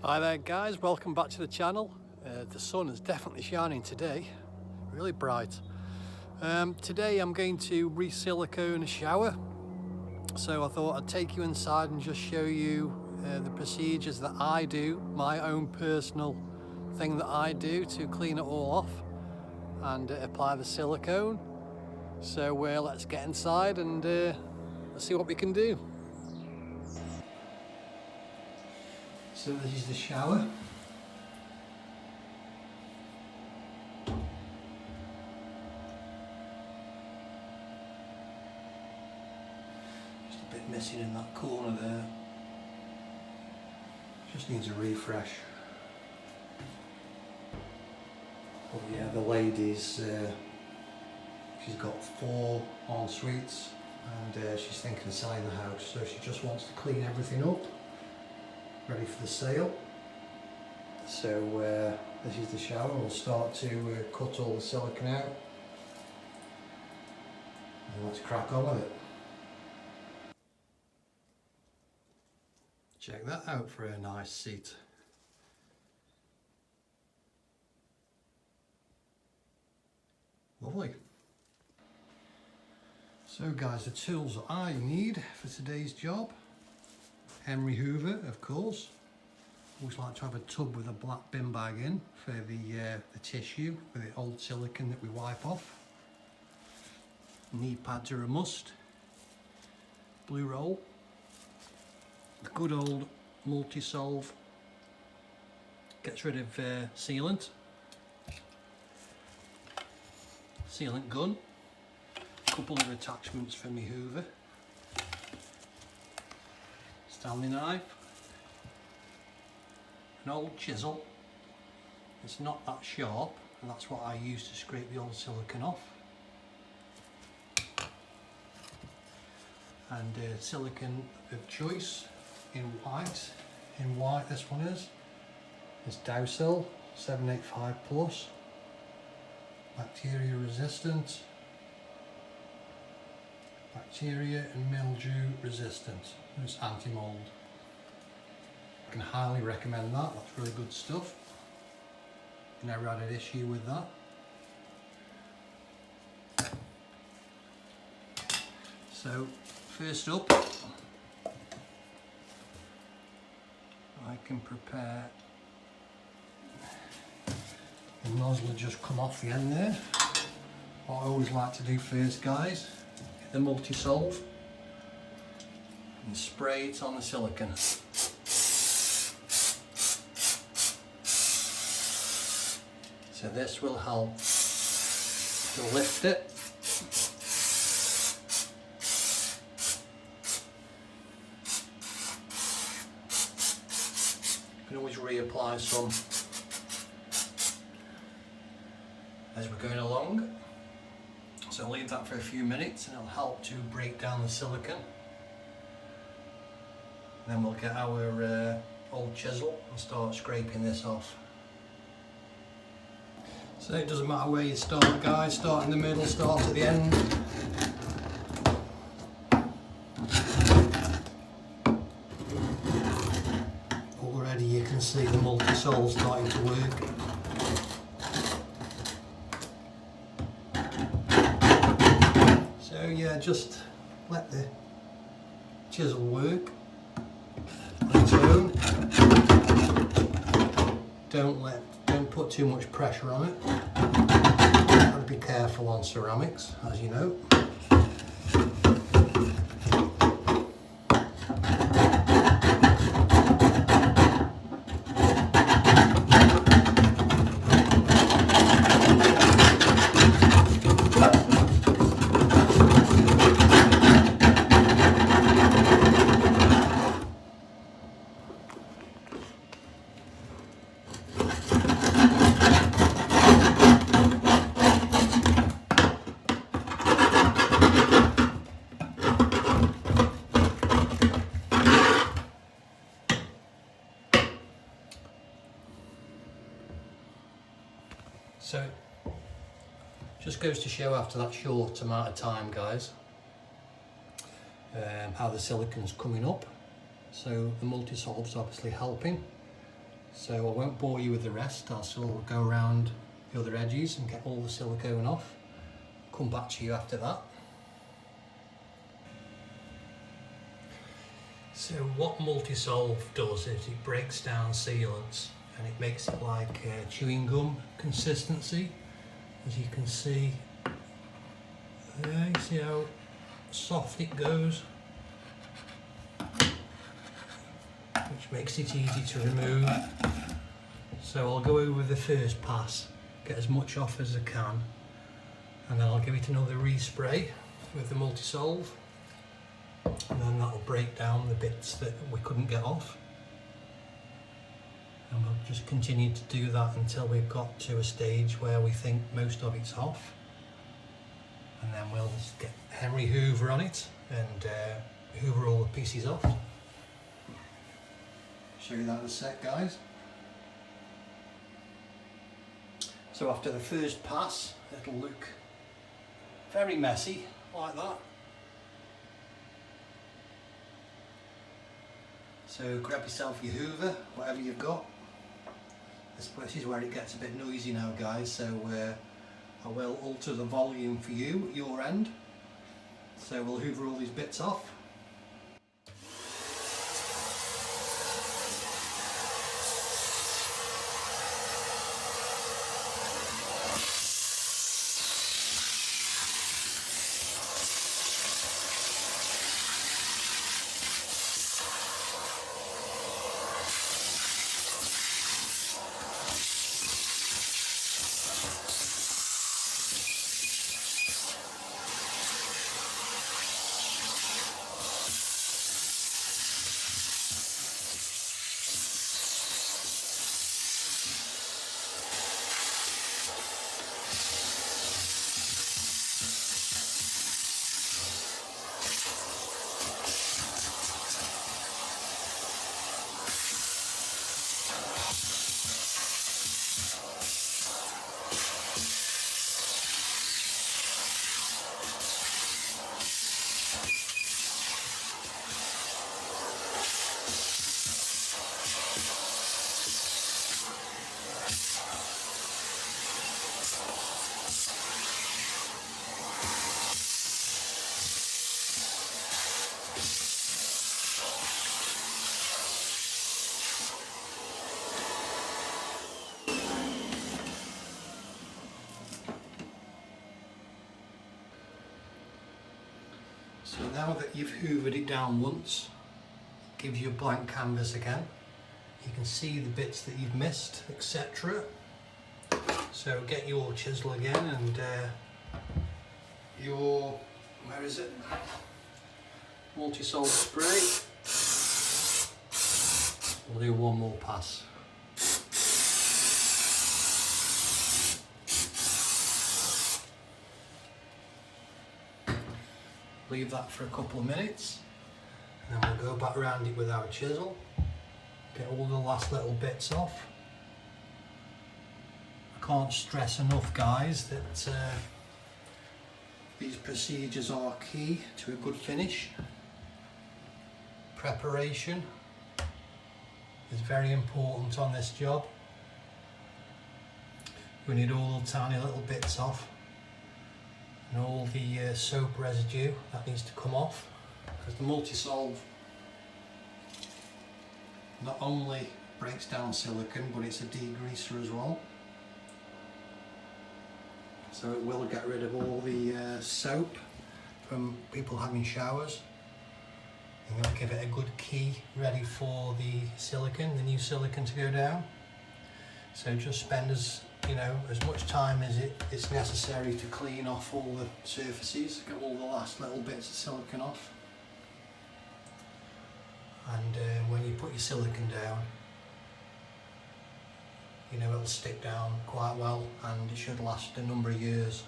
Hi there guys, welcome back to the channel. The sun is definitely shining today, really bright. Today I'm going to re-silicone a shower, so I thought I'd take you inside and just show you the procedures that I do, my own personal thing that I do to clean it all off and apply the silicone. So let's get inside and let's see what we can do. So this is the shower. Just a bit missing in that corner there. Just needs a refresh. But yeah, the lady's she's got 4 en suites and she's thinking of selling the house, so she just wants to clean everything up, ready for the sale. So this is the shower. We'll start to cut all the silicone out and let's crack on with it. Check that out for a nice seat. Lovely. So guys, the tools that I need for today's job: Henry Hoover, of course. Always like to have a tub with a black bin bag in for the tissue, for the old silicone that we wipe off. Knee pads are a must. Blue roll. The good old multi-solve. Gets rid of sealant. Sealant gun. A couple of attachments for my Hoover. Stanley knife. An old chisel. It's not that sharp, and that's what I use to scrape the old silicone off. And silicone of choice in white. In white, this one is. It's Dowcil 785 plus. Bacteria resistant. Bacteria and mildew resistant. It's anti-mold. I can highly recommend that. That's really good stuff. Never had an issue with that. So first up, I can prepare. The nozzle will just come off the end there. What I always like to do first, guys, get the multi-solve and spray it on the silicone. So this will help to lift it. You can always reapply some as we're going along. So leave that for a few minutes and it'll help to break down the silicone. Then we'll get our old chisel and start scraping this off. So it doesn't matter where you start, guys. Start in the middle, start at the end. Already you can see the multi-solve starting to work. So yeah, just let the chisel work on its own. Don't put too much pressure on it. Gotta be careful on ceramics, as you know. So just goes to show after that short amount of time, guys, how the silicone's coming up. So the multi-solve's obviously helping. So I won't bore you with the rest. I'll sort of go around the other edges and get all the silicone off. Come back to you after that. So what Multi-Solve does is it breaks down sealants and it makes it like chewing gum consistency. As you can see, there, you see how soft it goes, which makes it easy to remove. So I'll go over the first pass, get as much off as I can, and then I'll give it another respray with the Multi-Solve, and then that'll break down the bits that we couldn't get off. And we'll just continue to do that until we've got to a stage where we think most of it's off. And then we'll just get Henry Hoover on it and hoover all the pieces off. Show you that in a sec, guys. So after the first pass, it'll look very messy, like that. So grab yourself your hoover, whatever you've got. This is where it gets a bit noisy now, guys, so I will alter the volume for you at your end. So we'll hoover all these bits off. So now that you've hoovered it down once, it gives you a blank canvas again. You can see the bits that you've missed, etc. So get your chisel again and your, where is it? Multi-Solve spray. We'll do one more pass. Leave that for a couple of minutes, and then we'll go back around it with our chisel, get all the last little bits off. I can't stress enough, guys, that these procedures are key to a good finish. Preparation is very important on this job. We need all the tiny little bits off, and all the soap residue that needs to come off, because the Multi-Solve not only breaks down silicone, but it's a degreaser as well. So it will get rid of all the soap from people having showers. And it'll give it a good key ready for the silicone, the new silicone to go down. So just spend as much time as it's necessary to clean off all the surfaces, get all the last little bits of silicone off. And when you put your silicone down, it'll stick down quite well, and it should last a number of years.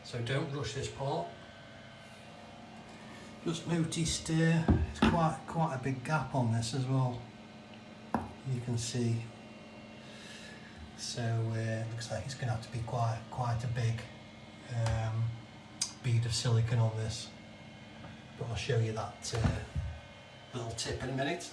So don't rush this part. Just noticed it's quite a big gap on this as well. You can see. So it looks like it's going to have to be quite a big bead of silicone on this. But I'll show you that little tip in a minute.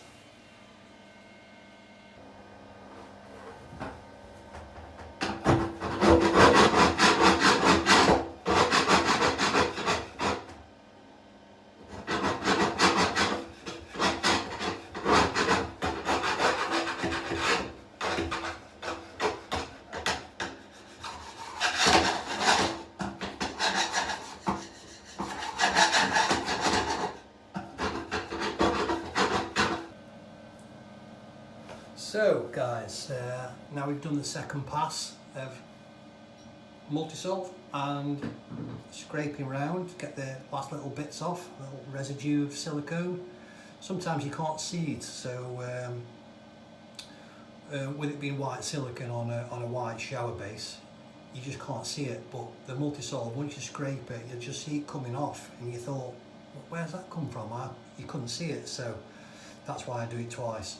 So guys, now we've done the second pass of multi-solve and scraping around, get the last little bits off, little residue of silicone. Sometimes you can't see it, so with it being white silicone on a white shower base, you just can't see it. But the multi-solve, once you scrape it, you'll just see it coming off, and you thought, well, where's that come from? You couldn't see it, so that's why I do it twice.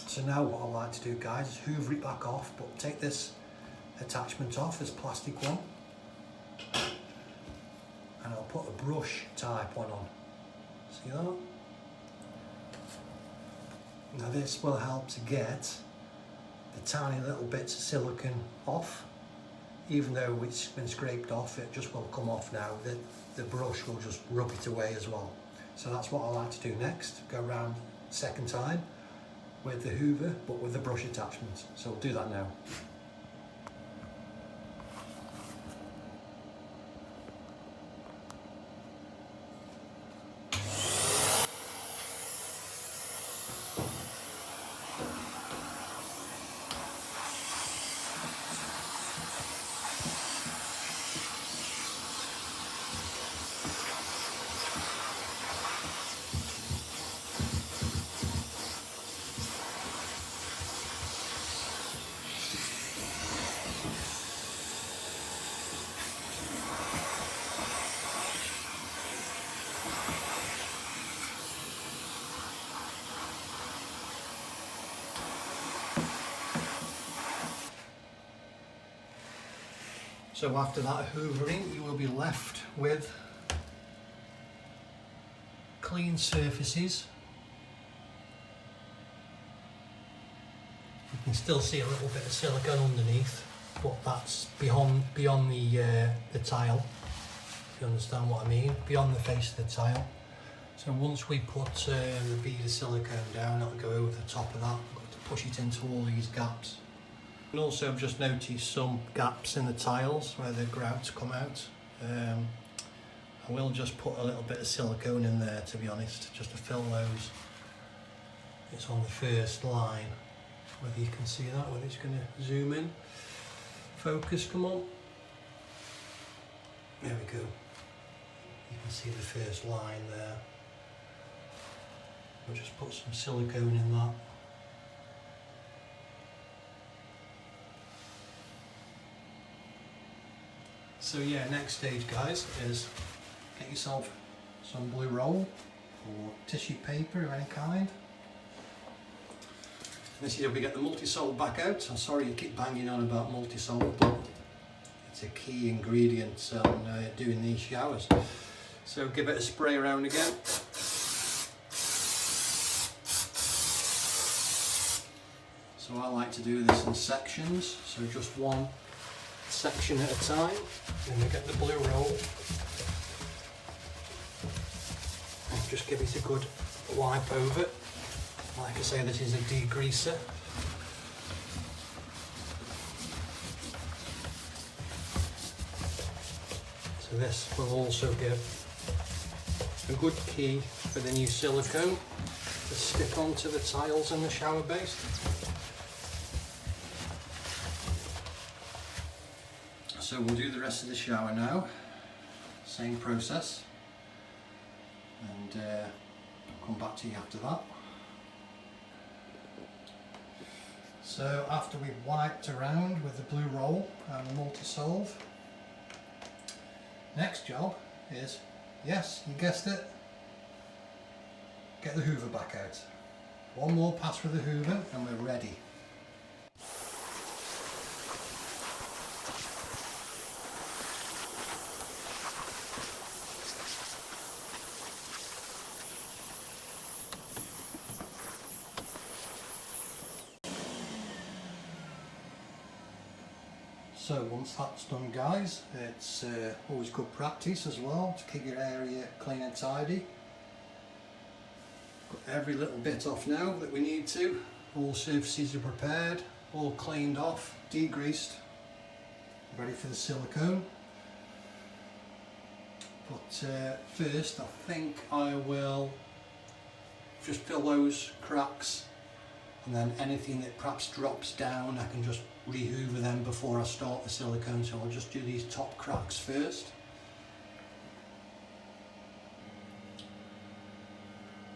So now what I like to do, guys, is hoover it back off, but take this attachment off, this plastic one, and I'll put a brush type one on. See that? Now this will help to get the tiny little bits of silicone off. Even though it's been scraped off, it just will come off now. The brush will just rub it away as well. So that's what I like to do next. Go around second time with the hoover, but with the brush attachment. So we'll do that now. So after that hoovering, you will be left with clean surfaces. You can still see a little bit of silicone underneath, but that's beyond the tile, if you understand what I mean, beyond the face of the tile. So once we put the bead of silicone down, it'll go over the top of that. We've got to push it into all these gaps. And also I've just noticed some gaps in the tiles where the grouts come out. I will just put a little bit of silicone in there, to be honest, just to fill those. It's on the first line, whether you can see that, whether it's going to zoom in. Focus, come on. There we go. You can see the first line there. We'll just put some silicone in that. So yeah, next stage, guys, is get yourself some blue roll or tissue paper of any kind. This is where we get the multi-solve back out. I'm sorry you keep banging on about multi-solve, but it's a key ingredient on doing these showers. So give it a spray around again. So I like to do this in sections, so just one section at a time. Then we get the blue roll and just give it a good wipe over. Like I say, this is a degreaser. So this will also give a good key for the new silicone to stick onto the tiles in the shower base. So we'll do the rest of the shower now, same process, and I'll come back to you after that. So after we've wiped around with the blue roll and the multi-solve, next job is, yes, you guessed it, get the hoover back out. One more pass with the hoover and we're ready. So once that's done, guys, it's always good practice as well to keep your area clean and tidy. Got every little bit off now that we need to. All surfaces are prepared, all cleaned off, degreased, ready for the silicone. But first I think I will just fill those cracks and then anything that perhaps drops down I can just re-hoover them before I start the silicone. So I'll just do these top cracks first.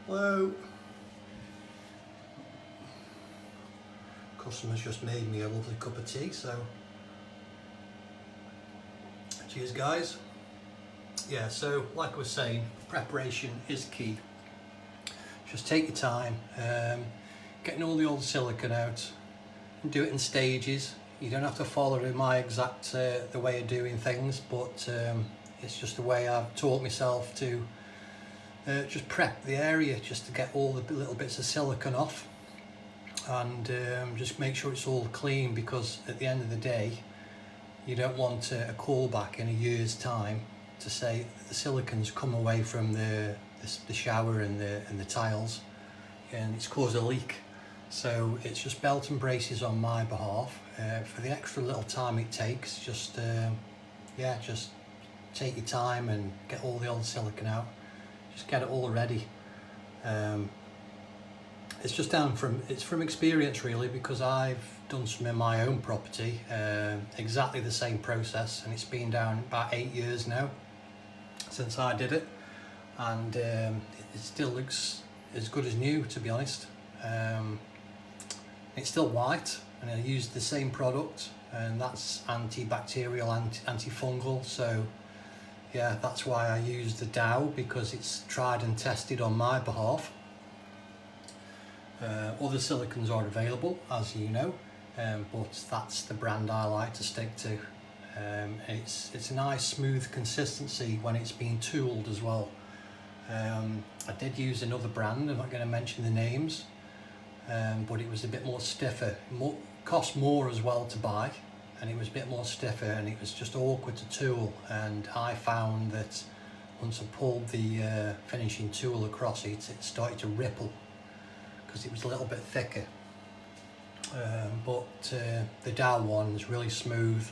Hello. Customer's just made me a lovely cup of tea, so cheers guys. Yeah, so like I was saying, preparation is key. Just take your time, getting all the old silicone out, and do it in stages. You don't have to follow my exact the way of doing things, but it's just the way I've taught myself to just prep the area, just to get all the little bits of silicone off, and just make sure it's all clean, because at the end of the day you don't want a callback in a year's time to say the silicone's come away from the shower and the tiles and it's caused a leak. So it's just belt and braces on my behalf. For the extra little time it takes, just yeah, just take your time and get all the old silicone out, just get it all ready. It's just from experience really, because I've done some in my own property, exactly the same process, and it's been down about 8 years now since I did it, and it still looks as good as new, to be honest. It's still white, and I used the same product, and that's antibacterial, antifungal, so yeah, that's why I use the Dow, because it's tried and tested on my behalf. Other silicones are available, as you know, but that's the brand I like to stick to. It's a nice smooth consistency when it's been tooled as well. I did use another brand, I'm not going to mention the names, but it was a bit more stiffer, cost more as well to buy, and it was a bit more stiffer, and it was just awkward to tool. And I found that once I pulled the finishing tool across it, it started to ripple because it was a little bit thicker. But the Dow one is really smooth,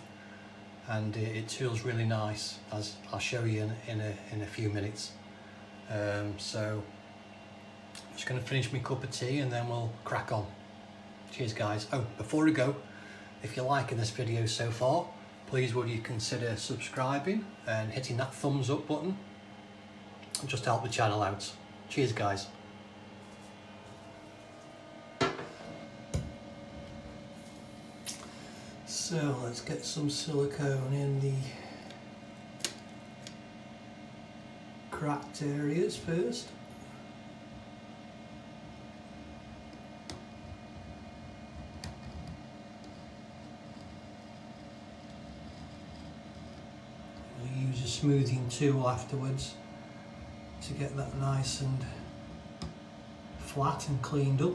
and it tools really nice, as I'll show you in a few minutes. So I'm just going to finish my cup of tea and then we'll crack on. Cheers guys. Oh, before I go, if you're liking this video so far, please would you consider subscribing and hitting that thumbs up button, and just help the channel out. Cheers guys. So let's get some silicone in the cracked areas first. We'll use a smoothing tool afterwards to get that nice and flat and cleaned up.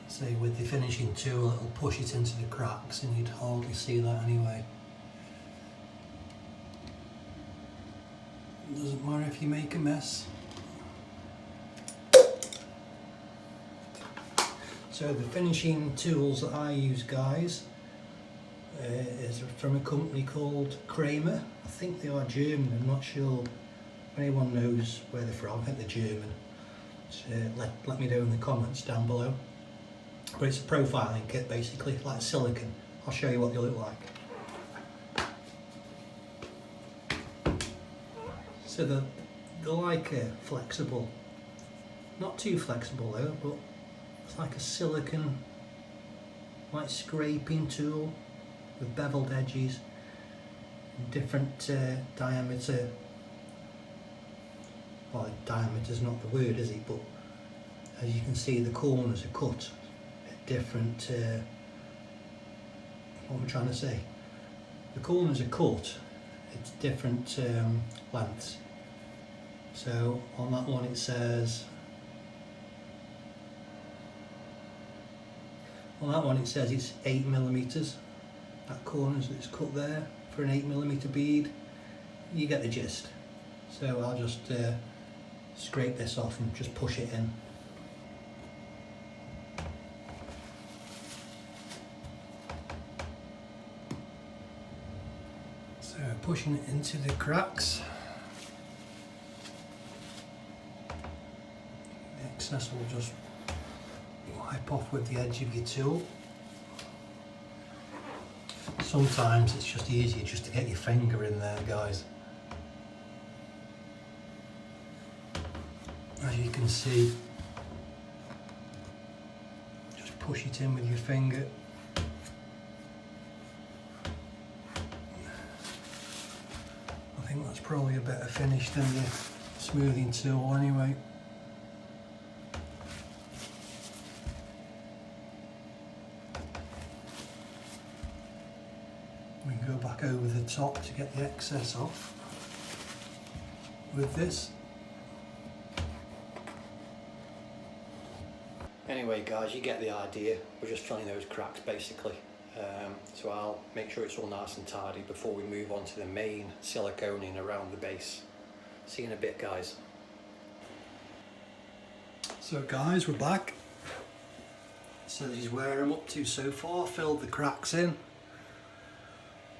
Say with the finishing tool, it'll push it into the cracks, and you'd hardly see that anyway. It doesn't matter if you make a mess. So the finishing tools that I use, guys, is from a company called Kramer. I think they are German, I'm not sure if anyone knows where they're from. I think they're German. So let me know in the comments down below. But it's a profiling kit basically, like silicone. I'll show you what they look like. So they're like flexible, not too flexible though, but it's like a silicone, like scraping tool with beveled edges, different diameter. Well, diameter's not the word, is it? But as you can see, the corners are cut at different. What am I trying to say? The corners are cut at different lengths. So on that one it says. On that one it says it's 8mm. That corner's that's cut there for an 8mm bead. You get the gist. So I'll just scrape this off and just push it in. So pushing it into the cracks. The excess will just wipe off with the edge of your tool. Sometimes it's just easier just to get your finger in there, guys. As you can see, just push it in with your finger. I think that's probably a better finish than the smoothing tool anyway. We can go back over the top to get the excess off with this. Anyway guys, you get the idea. We're just filling those cracks basically. So I'll make sure it's all nice and tidy before we move on to the main siliconing around the base. See you in a bit, guys. So guys, we're back. So this is where I'm up to so far. Filled the cracks in.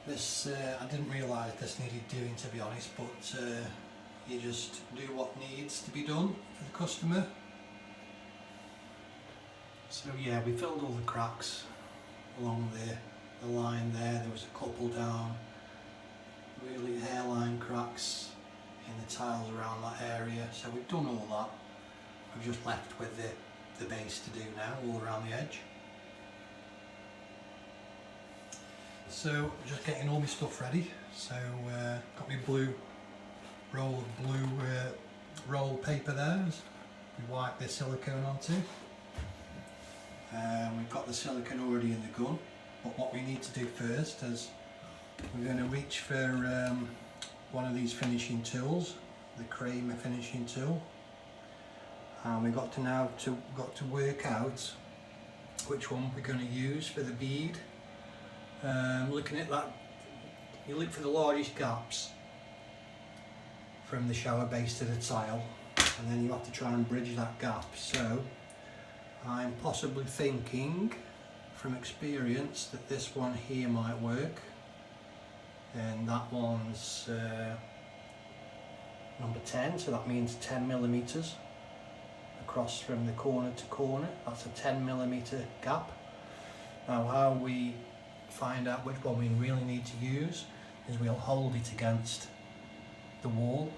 This, I didn't realise this needed doing, to be honest, but you just do what needs to be done for the customer. So yeah, we filled all the cracks along the line there. There was a couple down, really hairline cracks in the tiles around that area. So we've done all that. We've just left with the base to do now, all around the edge. So just getting all my stuff ready. So got my blue roll of blue roll paper there. We wipe the silicone onto. We've got the silicone already in the gun, but what we need to do first is we're going to reach for one of these finishing tools, the cream finishing tool, and we've got to work out which one we're going to use for the bead. Looking at that, you look for the largest gaps from the shower base to the tile, and then you have to try and bridge that gap. So I'm possibly thinking from experience that this one here might work, and that one's number 10, so that means 10 millimeters across from the corner to corner. That's a 10 millimeter gap. Now how we find out which one we really need to use is we'll hold it against the wall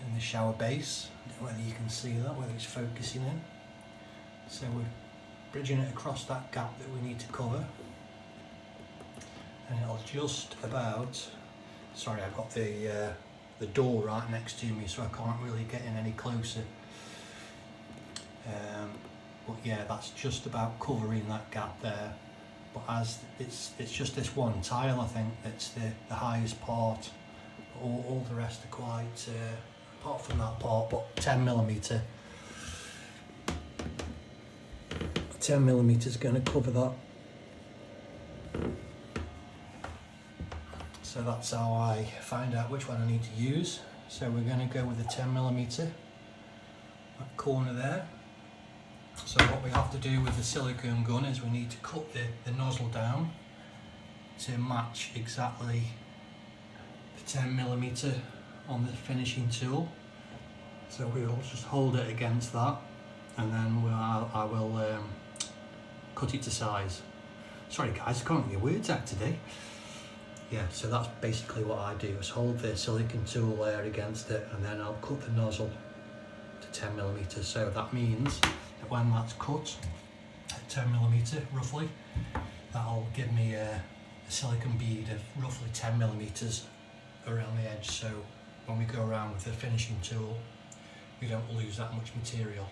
in the shower base. I don't know whether you can see that, whether it's focusing in. So we're bridging it across that gap that we need to cover, and it'll just about, sorry, I've got the door right next to me, so I can't really get in any closer, but yeah, that's just about covering that gap there. But as it's just this one tile, I think that's the highest part. All the rest are quite, apart from that part, but 10 millimeter. 10 millimeter is going to cover that. So that's how I find out which one I need to use. So we're going to go with the 10 millimeter, that corner there. So what we have to do with the silicone gun is we need to cut the nozzle down to match exactly the 10 millimeter on the finishing tool. So we'll just hold it against that, and then I will cut it to size. Sorry guys, I can't get words out today. Yeah, so that's basically what I do, is hold the silicone tool there against it, and then I'll cut the nozzle to 10 millimeters. So that means that when that's cut at 10 millimeter roughly, that'll give me a silicone bead of roughly 10 millimeters around the edge. So when we go around with the finishing tool, we don't lose that much material.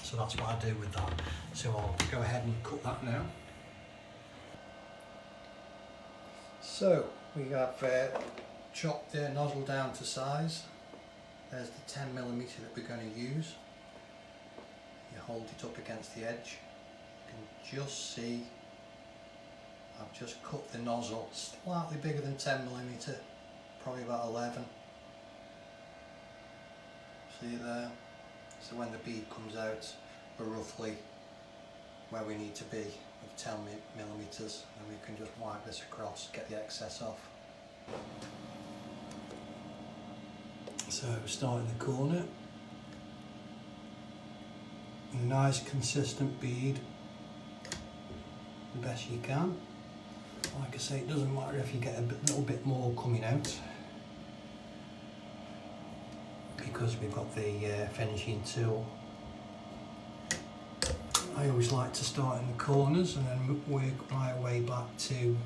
So that's what I do with that. So I'll go ahead and cut that now. So we have chopped the nozzle down to size. There's the 10 millimeter that we're going to use. You hold it up against the edge. You can just see I've just cut the nozzle slightly bigger than 10 millimeter, probably about 11. See it there? So when the bead comes out, we're roughly where we need to be of 10mm, and we can just wipe this across, get the excess off. So start in the corner, a nice consistent bead, the best you can. Like I say, it doesn't matter if you get a little bit more coming out, because we've got the finishing tool. I always like to start in the corners and then work my way back to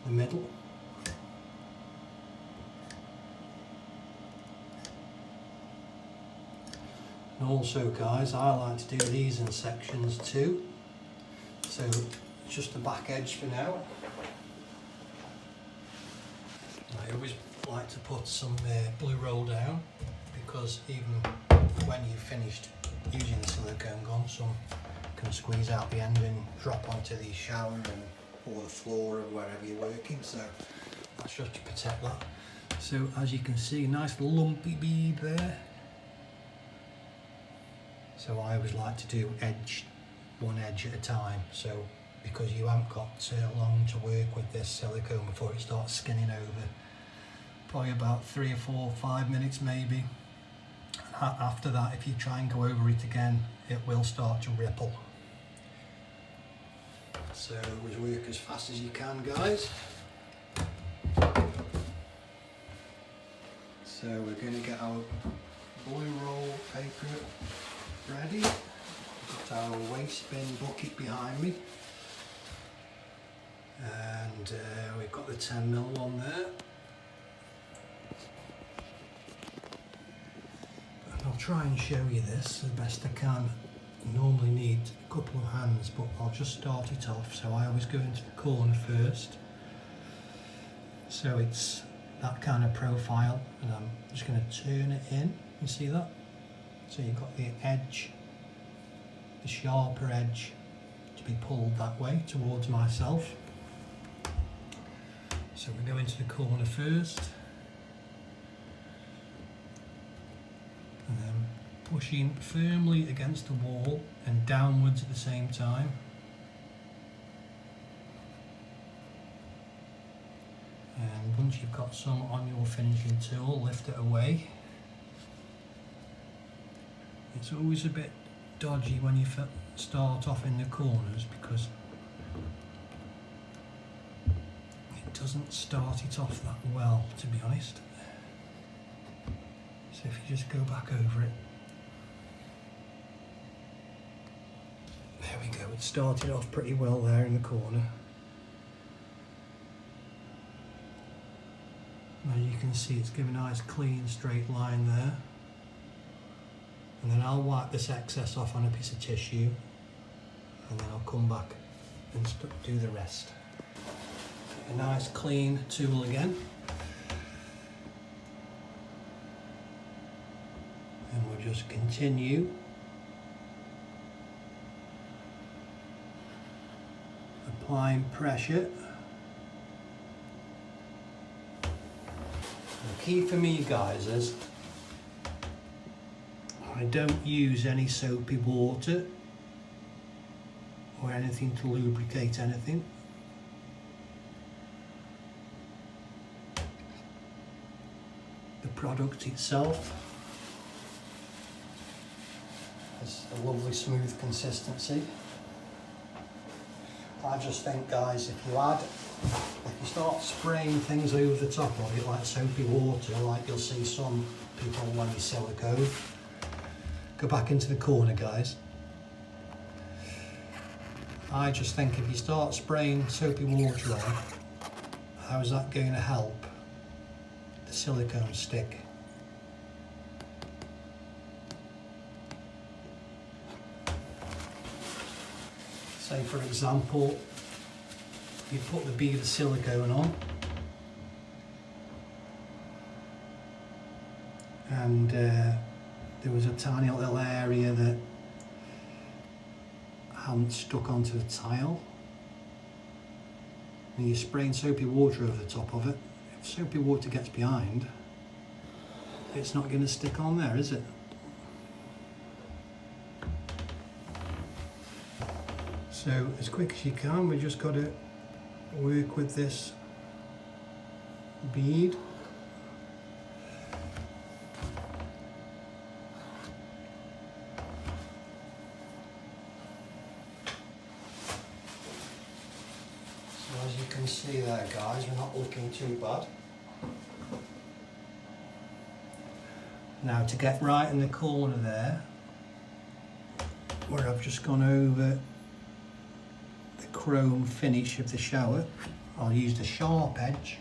the middle. And also guys, I like to do these in sections too. So just the back edge for now. I always like to put some blue roll down, because even when you've finished using the silicone gun, some can squeeze out the end and drop onto the shower or the floor or wherever you're working, so that's just to protect that. So as you can see, a nice lumpy bead there. So I always like to do one edge at a time, so because you haven't got long to work with this silicone before it starts skinning over. Probably about 3 or 4 or 5 minutes maybe. And after that, if you try and go over it again, it will start to ripple. So always work as fast as you can, guys. So we're going to get our blue roll paper ready. Got our waste bin bucket behind me, and we've got the 10mm one there. And I'll try and show you this as best I can. You normally need a couple of hands, but I'll just start it off. So I always go into the corner first, so it's that kind of profile, and I'm just going to turn it in. You see that? So you've got the edge, the sharper edge, to be pulled that way towards myself. So we go into the corner first, and then pushing firmly against the wall and downwards at the same time. And once you've got some on your finishing tool, lift it away. It's always a bit dodgy when you start off in the corners, because it doesn't start it off that well, to be honest. So if you just go back over it. There we go, it started off pretty well there in the corner. Now you can see it's given a nice clean straight line there. And then I'll wipe this excess off on a piece of tissue, and then I'll come back and do the rest. A nice clean tool again. And we'll just continue applying pressure. The key for me, guys, is I don't use any soapy water or anything to lubricate anything. The product itself has a lovely smooth consistency. I just think, guys, if you start spraying things over the top of it like soapy water, like you'll see some people when you silicone. Go back into the corner, guys. I just think if you start spraying soapy water on, how is that going to help the silicone stick? Say for example, you put the bead of silicone on, and there was a tiny little area that hadn't stuck onto the tile, and you're spraying soapy water over the top of it. If soapy water gets behind, it's not going to stick on there, is it? So as quick as you can, we just got to work with this bead. So as you can see there guys, we're not looking too bad. Now to get right in the corner there, where I've just gone over the chrome finish of the shower, I'll use the sharp edge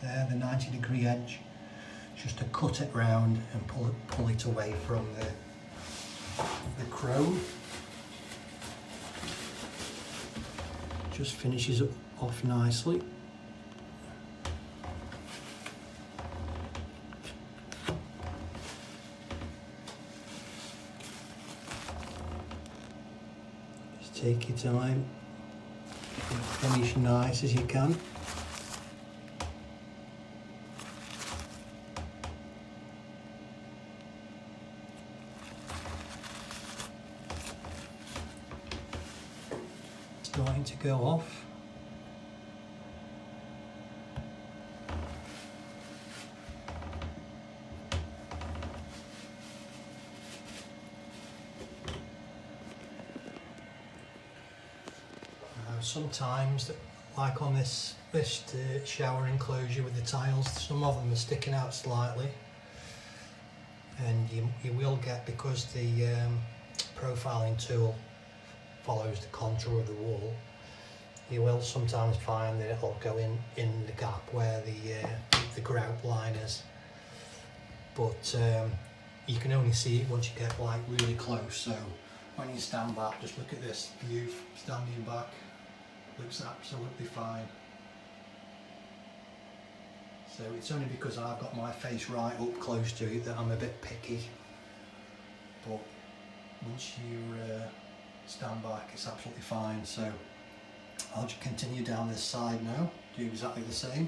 there, the 90-degree edge, just to cut it round and pull it away from the chrome. Just finishes it off nicely. Take your time, finish nice as you can. Starting to go off. Sometimes, like on this shower enclosure with the tiles, some of them are sticking out slightly, and you will get, because the profiling tool follows the contour of the wall, you will sometimes find that it'll go in the gap where the grout line is, but you can only see it once you get like really close. So when you stand back, just look at this view standing back. Looks absolutely fine. So it's only because I've got my face right up close to it that I'm a bit picky, but once you stand back, it's absolutely fine. So I'll just continue down this side now, do exactly the same.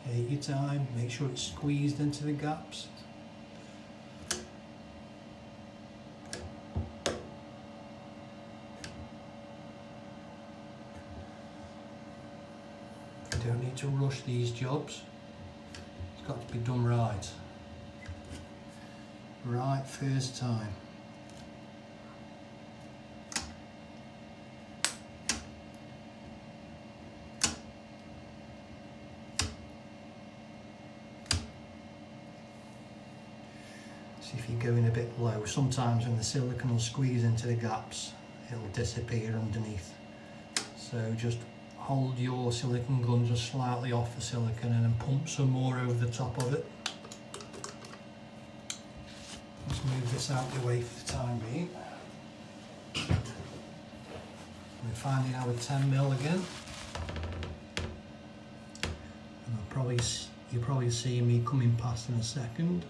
Take your time, make sure it's squeezed into the gaps. You don't need to rush these jobs. It's got to be done right. Right first time. See if you go in a bit low. Sometimes when the silicone will squeeze into the gaps, it'll disappear underneath. So just hold your silicone gun just slightly off the silicone and then pump some more over the top of it. Let's move this out of the way for the time being. We're finding our 10mm again. And you'll probably see me coming past in a second.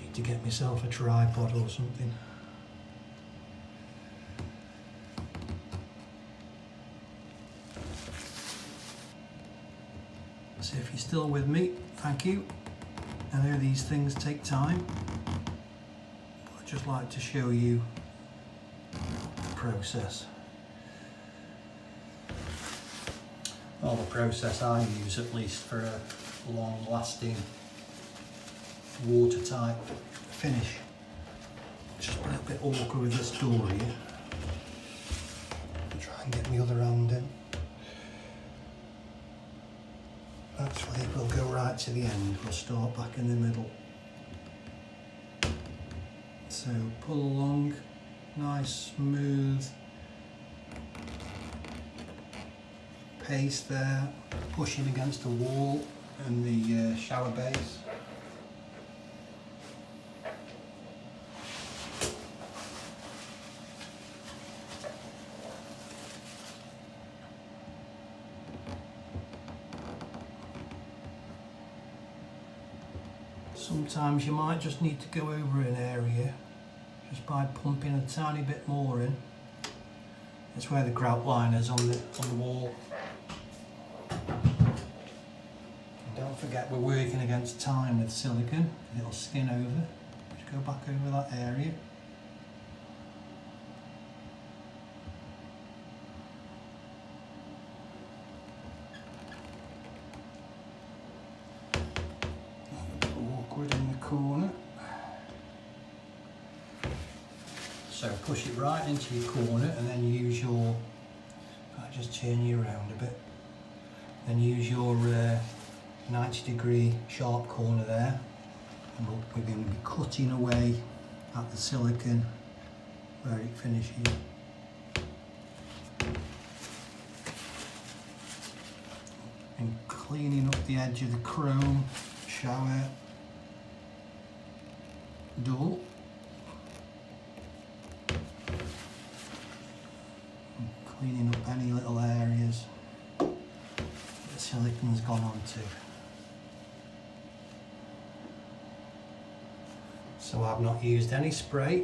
Need to get myself a tripod or something. So if you're still with me, thank you. I know these things take time, but I'd just like to show you the process. Well, the process I use, at least for a long-lasting, watertight finish. It's just a little bit awkward with this door here. Try and get my other hand in. Actually, we'll go right to the end. We'll start back in the middle. So pull along, nice smooth paste there, pushing against the wall and the shower base. Sometimes you might just need to go over an area just by pumping a tiny bit more in. That's where the grout line is on the wall. forget we're working against time with silicone. It'll skin over. Just go back over that area. Awkward in the corner. So push it right into your corner and then use your, I'll just turn you around a bit, then use your 90-degree sharp corner there, and we're going to be cutting away at the silicone where it finishes. And cleaning up the edge of the chrome shower door. And cleaning up any little areas that the silicone's gone onto. So I've not used any spray.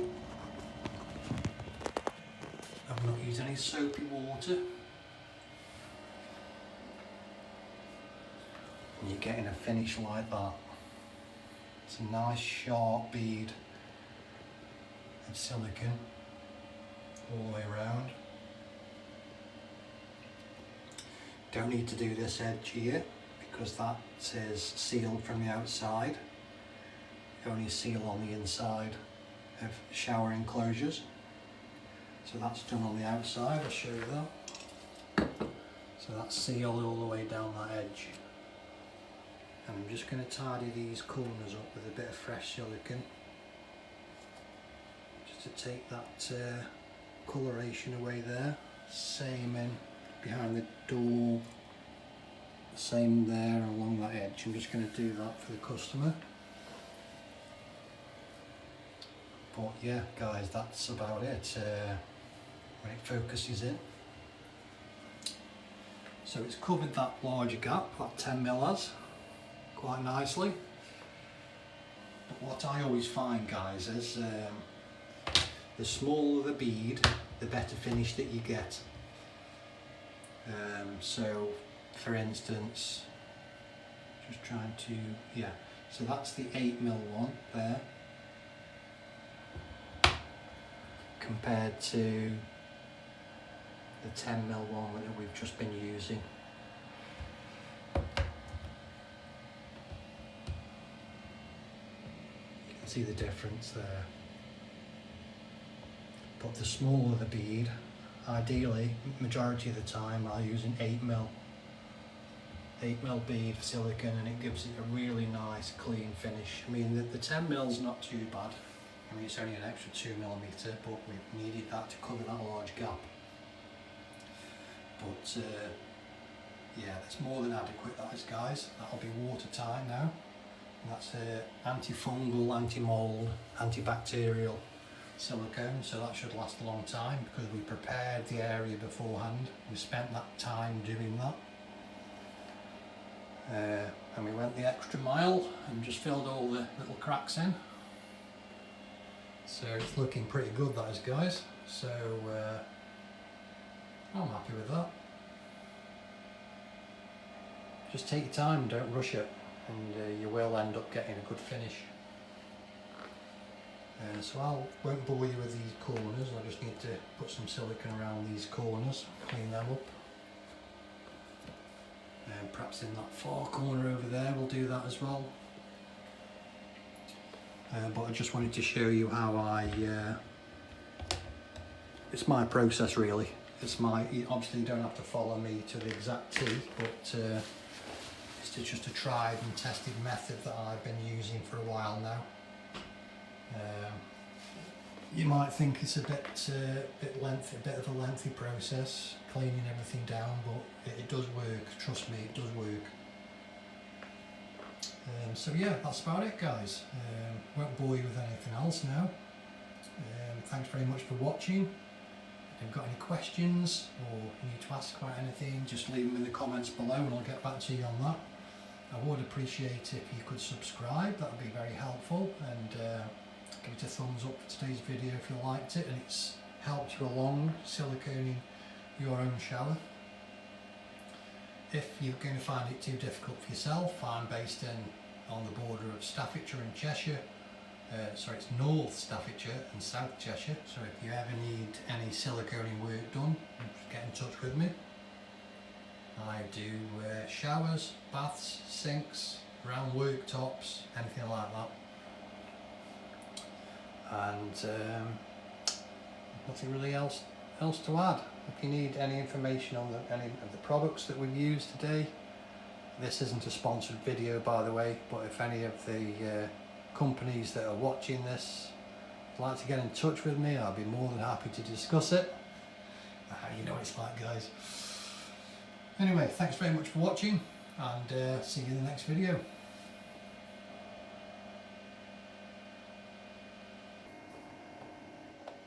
I've not used any soapy water. And you're getting a finish like that. It's a nice sharp bead of silicone all the way around. Don't need to do this edge here because that is sealed from the outside. Only seal on the inside of shower enclosures. So that's done on the outside, I'll show you that. So that's sealed all the way down that edge. And I'm just going to tidy these corners up with a bit of fresh silicone. Just to take that coloration away there. Same in behind the door. Same there along that edge. I'm just going to do that for the customer. But yeah, guys, that's about it when it focuses in. So it's covered that larger gap, that 10mm has, quite nicely. But what I always find, guys, is the smaller the bead, the better finish that you get. So, for instance, just trying to, yeah, so that's the 8mm one there, compared to the 10mm one that we've just been using. You can see the difference there. But the smaller the bead, ideally, majority of the time I'll use an 8mm bead for silicone, and it gives it a really nice clean finish. I mean, the 10mm's not too bad. I mean, it's only an extra 2mm, but we needed that to cover that large gap. But yeah, that's more than adequate, that is, guys. That'll be watertight now. And that's antifungal, anti-mold, antibacterial silicone, so that should last a long time because we prepared the area beforehand. We spent that time doing that. And we went the extra mile and just filled all the little cracks in. So it's looking pretty good, that is, guys. So I'm happy with that. Just take your time, don't rush it, and you will end up getting a good finish. So I won't bore you with these corners. I just need to put some silicone around these corners, clean them up. Perhaps in that far corner over there we'll do that as well. But I just wanted to show you how it's my process really. It's you obviously don't have to follow me to the exact T, but it's just a tried and tested method that I've been using for a while now. You might think it's a bit of a lengthy process, cleaning everything down, but it does work. Trust me, it does work. So yeah, that's about it, guys. Won't bore you with anything else now. Thanks very much for watching. If you've got any questions or you need to ask about anything, just leave them in the comments below and I'll get back to you on that. I would appreciate if you could subscribe, that would be very helpful, and give it a thumbs up for today's video if you liked it and it's helped you along siliconing your own shower. if you're going to find it too difficult for yourself, I'm based on the border of Staffordshire and Cheshire. Sorry, it's North Staffordshire and South Cheshire. So if you ever need any silicone work done, get in touch with me. I do showers, baths, sinks, round worktops, anything like that. And nothing really else to add. If you need any information on any of the products that we've used today, this isn't a sponsored video, by the way, but if any of the companies that are watching this would like to get in touch with me, I'll be more than happy to discuss it. You know what it's like, guys. Anyway, thanks very much for watching, and see you in the next video.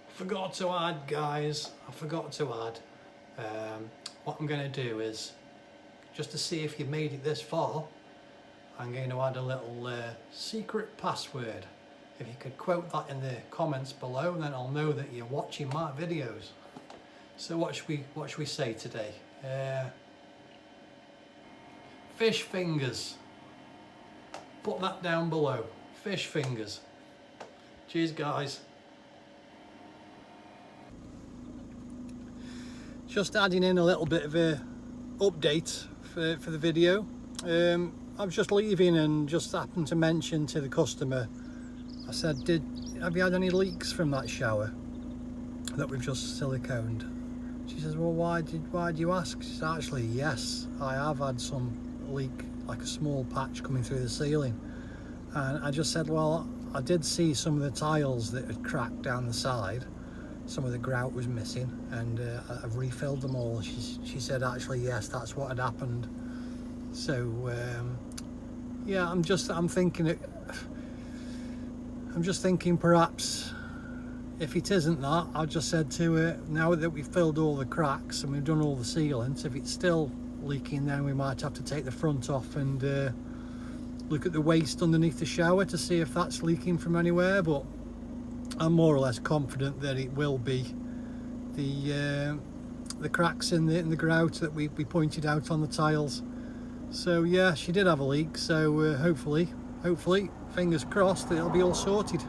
Forgot to add, guys, I forgot to add. What I'm going to do is, just to see if you've made it this far, I'm going to add a little secret password. If you could quote that in the comments below, then I'll know that you're watching my videos. So what should we say today? Fish fingers. Put that down below. Fish fingers. Cheers, guys. Just adding in a little bit of a update for the video. I was just leaving and just happened to mention to the customer, I said, have you had any leaks from that shower that we've just siliconed? She says, well, why do you ask? She said, actually, yes, I have had some leak, like a small patch coming through the ceiling. And I just said, well, I did see some of the tiles that had cracked down the side. Some of the grout was missing, and I've refilled them all. She said, actually, yes, that's what had happened. So yeah, I'm just thinking perhaps if it isn't that, I just said to her, now that we've filled all the cracks and we've done all the sealant, if it's still leaking, then we might have to take the front off and look at the waste underneath the shower to see if that's leaking from anywhere. But I'm more or less confident that it will be the cracks in the grout that we pointed out on the tiles. So yeah, she did have a leak, so hopefully, fingers crossed, that it'll be all sorted.